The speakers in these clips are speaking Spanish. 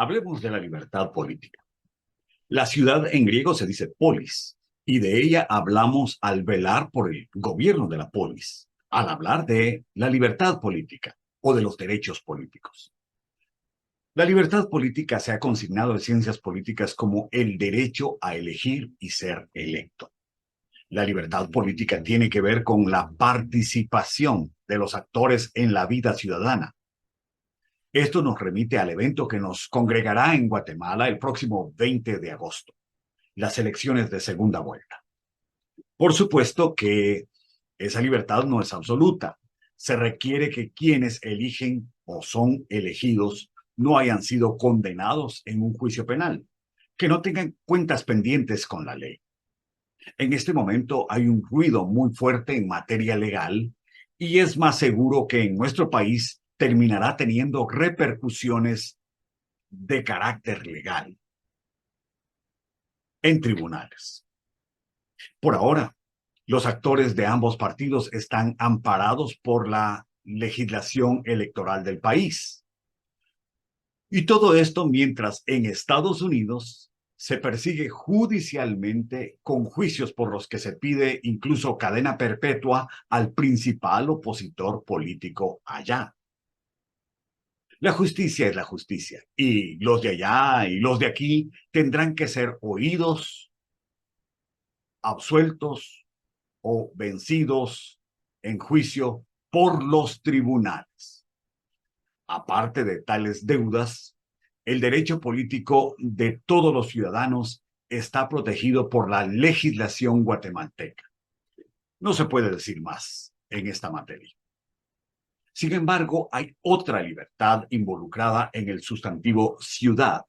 Hablemos de la libertad política. La ciudad en griego se dice polis, y de ella hablamos al velar por el gobierno de la polis, al hablar de la libertad política o de los derechos políticos. La libertad política se ha consignado en ciencias políticas como el derecho a elegir y ser electo. La libertad política tiene que ver con la participación de los actores en la vida ciudadana. Esto nos remite al evento que nos congregará en Guatemala el próximo 20 de agosto, las elecciones de segunda vuelta. Por supuesto que esa libertad no es absoluta. Se requiere que quienes eligen o son elegidos no hayan sido condenados en un juicio penal, que no tengan cuentas pendientes con la ley. En este momento hay un ruido muy fuerte en materia legal y es más seguro que en nuestro país terminará teniendo repercusiones de carácter legal en tribunales. Por ahora, los actores de ambos partidos están amparados por la legislación electoral del país. Y todo esto mientras en Estados Unidos se persigue judicialmente con juicios por los que se pide incluso cadena perpetua al principal opositor político allá. La justicia es la justicia y los de allá y los de aquí tendrán que ser oídos, absueltos o vencidos en juicio por los tribunales. Aparte de tales deudas, el derecho político de todos los ciudadanos está protegido por la legislación guatemalteca. No se puede decir más en esta materia. Sin embargo, hay otra libertad involucrada en el sustantivo ciudad.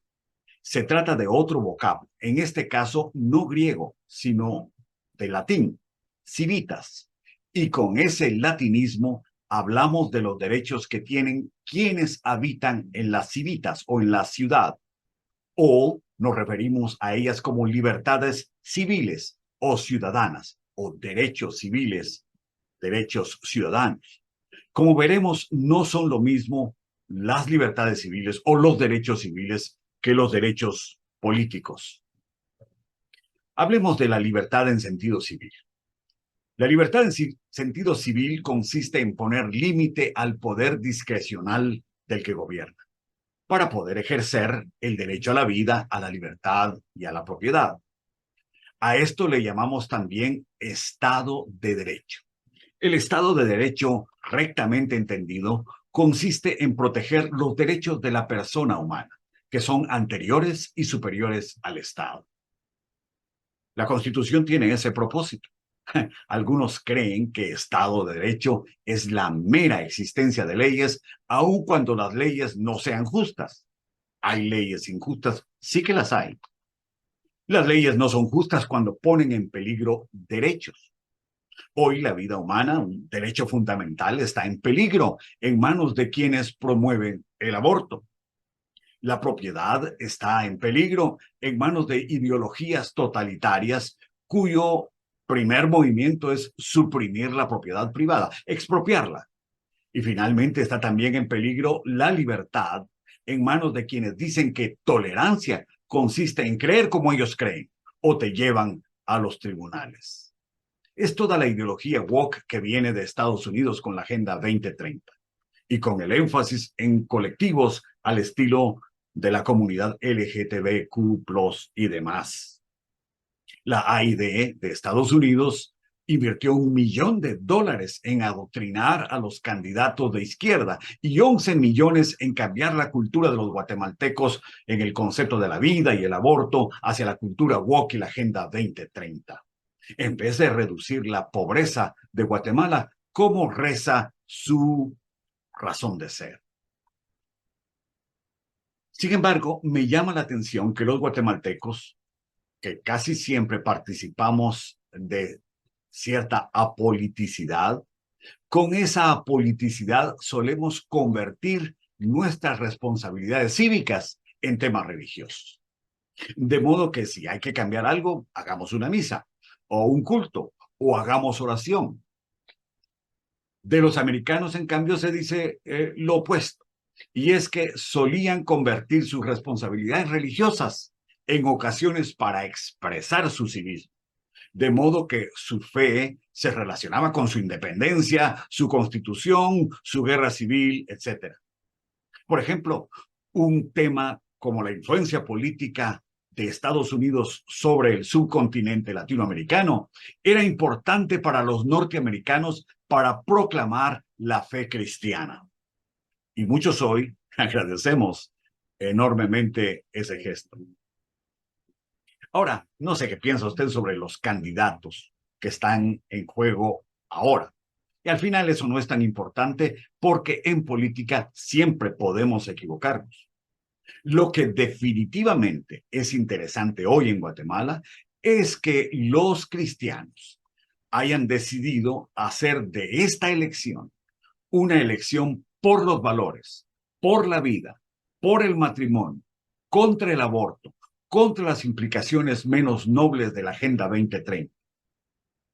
Se trata de otro vocablo, en este caso no griego, sino de latín, civitas. Y con ese latinismo hablamos de los derechos que tienen quienes habitan en las civitas o en la ciudad, o nos referimos a ellas como libertades civiles o ciudadanas, o derechos civiles, derechos ciudadanos. Como veremos, no son lo mismo las libertades civiles o los derechos civiles que los derechos políticos. Hablemos de la libertad en sentido civil. La libertad en sentido civil consiste en poner límite al poder discrecional del que gobierna, para poder ejercer el derecho a la vida, a la libertad y a la propiedad. A esto le llamamos también Estado de Derecho. El Estado de Derecho, rectamente entendido, consiste en proteger los derechos de la persona humana, que son anteriores y superiores al Estado. La Constitución tiene ese propósito. Algunos creen que Estado de Derecho es la mera existencia de leyes, aun cuando las leyes no sean justas. Hay leyes injustas, sí que las hay. Las leyes no son justas cuando ponen en peligro derechos. Hoy la vida humana, un derecho fundamental, está en peligro en manos de quienes promueven el aborto. La propiedad está en peligro en manos de ideologías totalitarias cuyo primer movimiento es suprimir la propiedad privada, expropiarla. Y finalmente está también en peligro la libertad en manos de quienes dicen que tolerancia consiste en creer como ellos creen o te llevan a los tribunales. Es toda la ideología woke que viene de Estados Unidos con la Agenda 2030 y con el énfasis en colectivos al estilo de la comunidad LGTBQ+ y demás. La AIDE de Estados Unidos invirtió $1 millón en adoctrinar a los candidatos de izquierda y 11 millones en cambiar la cultura de los guatemaltecos en el concepto de la vida y el aborto hacia la cultura woke y la Agenda 2030. En vez de reducir la pobreza de Guatemala, como reza su razón de ser. Sin embargo, me llama la atención que los guatemaltecos, que casi siempre participamos de cierta apoliticidad, con esa apoliticidad solemos convertir nuestras responsabilidades cívicas en temas religiosos. De modo que si hay que cambiar algo, hagamos una misa, o un culto, o hagamos oración. De los americanos, en cambio, se dice lo opuesto. y es que solían convertir sus responsabilidades religiosas en ocasiones para expresar su civismo, de modo que su fe se relacionaba con su independencia, su constitución, su guerra civil, etc. Por ejemplo, un tema como la influencia política de Estados Unidos sobre el subcontinente latinoamericano era importante para los norteamericanos para proclamar la fe cristiana. Y muchos hoy agradecemos enormemente ese gesto. Ahora, no sé qué piensa usted sobre los candidatos que están en juego ahora. Y al final eso no es tan importante porque en política siempre podemos equivocarnos. Lo que definitivamente es interesante hoy en Guatemala es que los cristianos hayan decidido hacer de esta elección una elección por los valores, por la vida, por el matrimonio, contra el aborto, contra las implicaciones menos nobles de la Agenda 2030.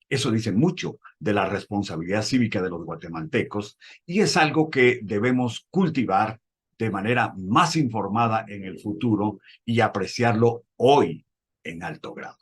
Eso dice mucho de la responsabilidad cívica de los guatemaltecos y es algo que debemos cultivar de manera más informada en el futuro y apreciarlo hoy en alto grado.